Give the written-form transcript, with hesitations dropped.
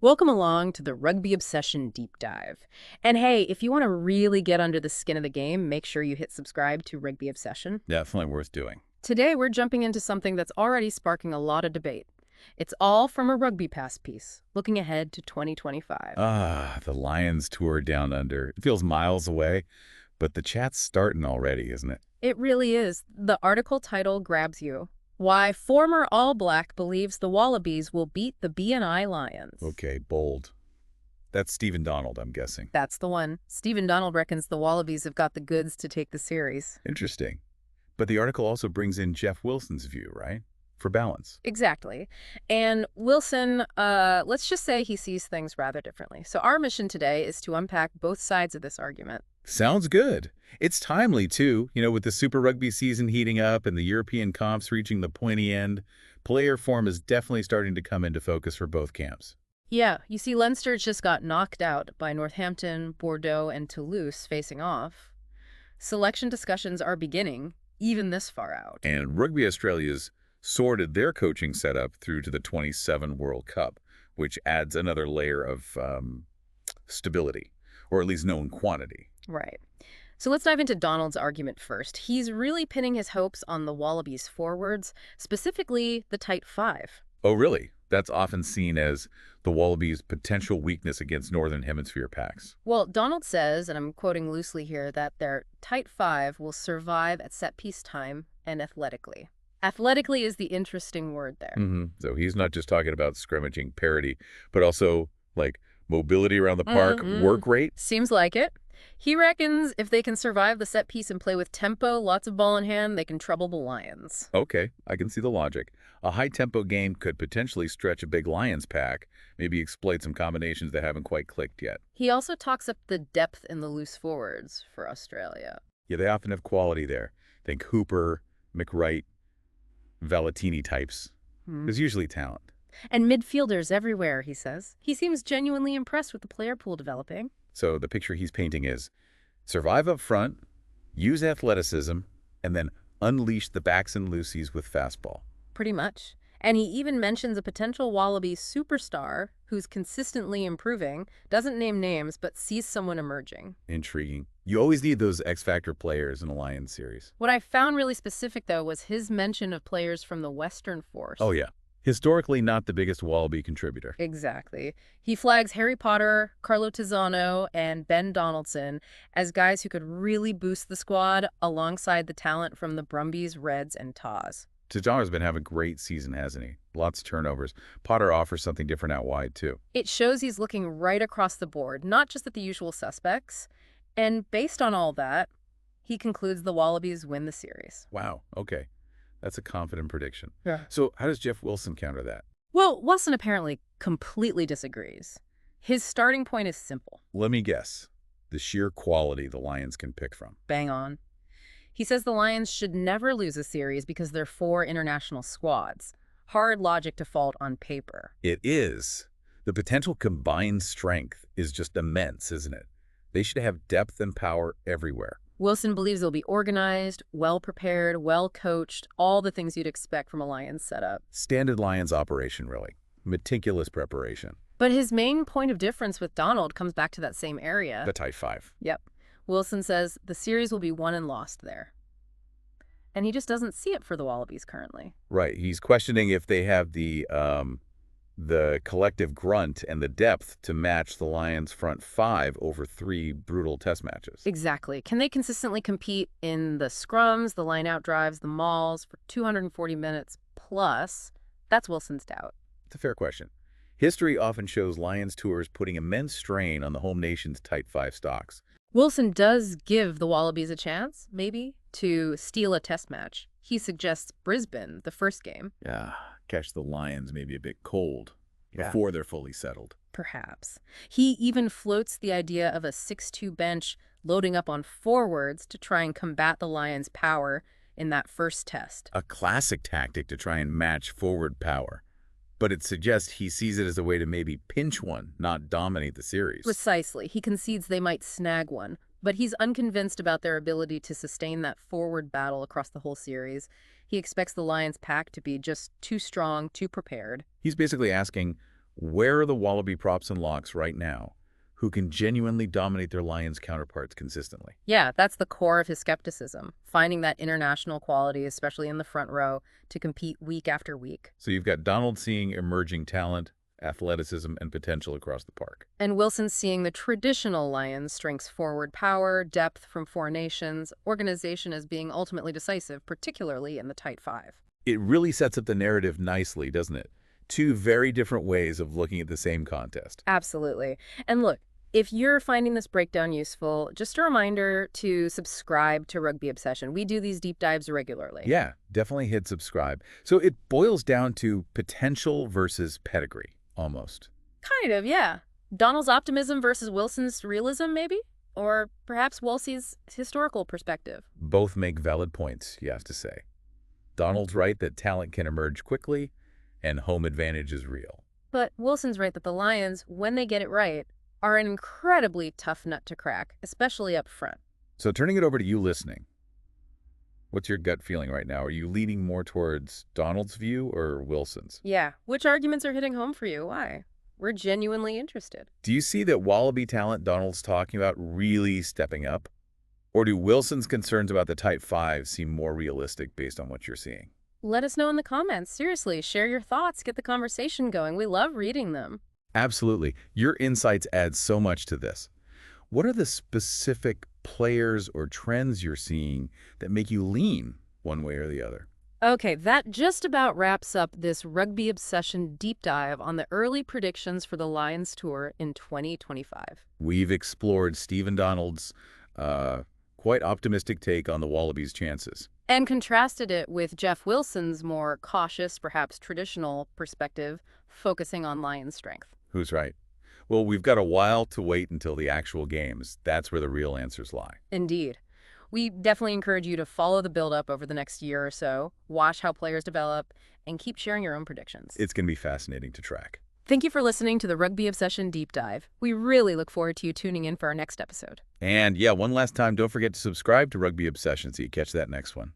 Welcome along to the Rugby Obsession Deep Dive. And hey, if you want to really get under the skin of the game, make sure you hit subscribe to Rugby Obsession. Definitely worth doing. Today, we're jumping into something that's already sparking a lot of debate. It's all from a Rugby Pass piece, looking ahead to 2025. The Lions tour down under. It feels miles away, but the chat's starting already, isn't it? It really is. The article title grabs you. Why former All Black believes the Wallabies will beat the B&I Lions. Okay, bold. That's Stephen Donald, I'm guessing. That's the one. Stephen Donald reckons the Wallabies have got the goods to take the series. Interesting. But the article also brings in Jeff Wilson's view, right? For balance. Exactly. And Wilson, let's just say he sees things rather differently. So our mission today is to unpack both sides of this argument. Sounds good. It's timely, too. With the Super Rugby season heating up and the European comps reaching the pointy end, player form is definitely starting to come into focus for both camps. Yeah, you see, Leinster just got knocked out by Northampton, Bordeaux, and Toulouse facing off. Selection discussions are beginning, even this far out. And Rugby Australia's sorted their coaching setup through to the 27 World Cup, which adds another layer of stability, or at least known quantity. Right. So let's dive into Donald's argument first. He's really pinning his hopes on the Wallabies forwards, specifically the tight five. Oh, really? That's often seen as the Wallabies' potential weakness against Northern Hemisphere packs. Well, Donald says, and I'm quoting loosely here, that their tight five will survive at set-piece time and athletically. Athletically is the interesting word there. So he's not just talking about scrimmaging parity, but also, like, mobility around the park, work rate. Seems like it. He reckons if they can survive the set piece and play with tempo, lots of ball in hand, they can trouble the Lions. Okay, I can see the logic. A high-tempo game could potentially stretch a big Lions pack, maybe exploit some combinations that haven't quite clicked yet. He also talks up the depth in the loose forwards for Australia. Yeah, they often have quality there. Think Hooper, McWright, Valentini types. There's usually talent. And midfielders everywhere, he says. He seems genuinely impressed with the player pool developing. So the picture he's painting is survive up front, use athleticism, and then unleash the backs and loosies with fastball. Pretty much. And he even mentions a potential Wallaby superstar who's consistently improving, doesn't name names, but sees someone emerging. Intriguing. You always need those X-Factor players in a Lions series. What I found really specific, though, was his mention of players from the Western Force. Oh, yeah. Historically not the biggest Wallaby contributor. Exactly. He flags Harry Potter, Carlo Tizzano, and Ben Donaldson as guys who could really boost the squad alongside the talent from the Brumbies, Reds, and Taz. Tizzano's been having a great season, hasn't he? Lots of turnovers. Potter offers something different out wide, too. It shows he's looking right across the board, not just at the usual suspects. And based on all that, he concludes the Wallabies win the series. Wow, okay. That's a confident prediction. Yeah. So how does Jeff Wilson counter that? Well, Wilson apparently completely disagrees. His starting point is simple. Let me guess. The sheer quality the Lions can pick from. Bang on. He says the Lions should never lose a series because they're 4 international squads. Hard logic to fault on paper. It is. The potential combined strength is just immense, isn't it? They should have depth and power everywhere. Wilson believes they'll be organized, well-prepared, well-coached, all the things you'd expect from a Lions setup. Standard Lions operation, really. Meticulous preparation. But his main point of difference with Donald comes back to that same area. The tight five. Yep. Wilson says the series will be won and lost there. And he just doesn't see it for the Wallabies currently. Right. He's questioning if they have the collective grunt and the depth to match the Lions' front 5 over 3 brutal test matches. Exactly. Can they consistently compete in the scrums, the line-out drives, the mauls for 240 minutes plus? That's Wilson's doubt. It's a fair question. History often shows Lions tours putting immense strain on the home nation's tight 5 stocks. Wilson does give the Wallabies a chance, maybe, to steal a test match. He suggests Brisbane, the first game. Yeah, catch the Lions maybe a bit cold before they're fully settled. Perhaps. He even floats the idea of a 6-2 bench loading up on forwards to try and combat the Lions' power in that first test. A classic tactic to try and match forward power. But it suggests he sees it as a way to maybe pinch one, not dominate the series. Precisely. He concedes they might snag one, but he's unconvinced about their ability to sustain that forward battle across the whole series. He expects the Lions pack to be just too strong, too prepared. He's basically asking, Where are the Wallaby props and locks right now who can genuinely dominate their Lions counterparts consistently? Yeah, that's the core of his skepticism, finding that international quality, especially in the front row, to compete week after week. So you've got Donald seeing emerging talent, athleticism, and potential across the park. And Wilson's seeing the traditional Lions' strengths forward power, depth from four nations, organization as being ultimately decisive, particularly in the tight five. It really sets up the narrative nicely, doesn't it? Two very different ways of looking at the same contest. Absolutely. And look, if you're finding this breakdown useful, just a reminder to subscribe to Rugby Obsession. We do these deep dives regularly. Yeah, definitely hit subscribe. So it boils down to potential versus pedigree, almost. Kind of, yeah. Donald's optimism versus Wilson's realism, maybe? Or perhaps Wolsey's historical perspective. Both make valid points, you have to say. Donald's right that talent can emerge quickly, and home advantage is real. But Wilson's right that the Lions, when they get it right, are an incredibly tough nut to crack, especially up front. So turning it over to you listening, what's your gut feeling right now? Are you leaning more towards Donald's view or Wilson's? Yeah, which arguments are hitting home for you? Why? We're genuinely interested. Do you see that Wallaby talent Donald's talking about really stepping up? Or do Wilson's concerns about the Type 5 seem more realistic based on what you're seeing? Let us know in the comments. Seriously, share your thoughts, get the conversation going. We love reading them. Absolutely. Your insights add so much to this. What are the specific players or trends you're seeing that make you lean one way or the other? Okay, that just about wraps up this Rugby Obsession deep dive on the early predictions for the Lions Tour in 2025. We've explored Stephen Donald's quite optimistic take on the Wallabies' chances. And contrasted it with Jeff Wilson's more cautious, perhaps traditional perspective, focusing on Lions' strength. Who's right? Well, we've got a while to wait until the actual games. That's where the real answers lie. Indeed. We definitely encourage you to follow the build-up over the next year or so, watch how players develop, and keep sharing your own predictions. It's going to be fascinating to track. Thank you for listening to the Rugby Obsession Deep Dive. We really look forward to you tuning in for our next episode. And yeah, one last time, don't forget to subscribe to Rugby Obsession so you catch that next one.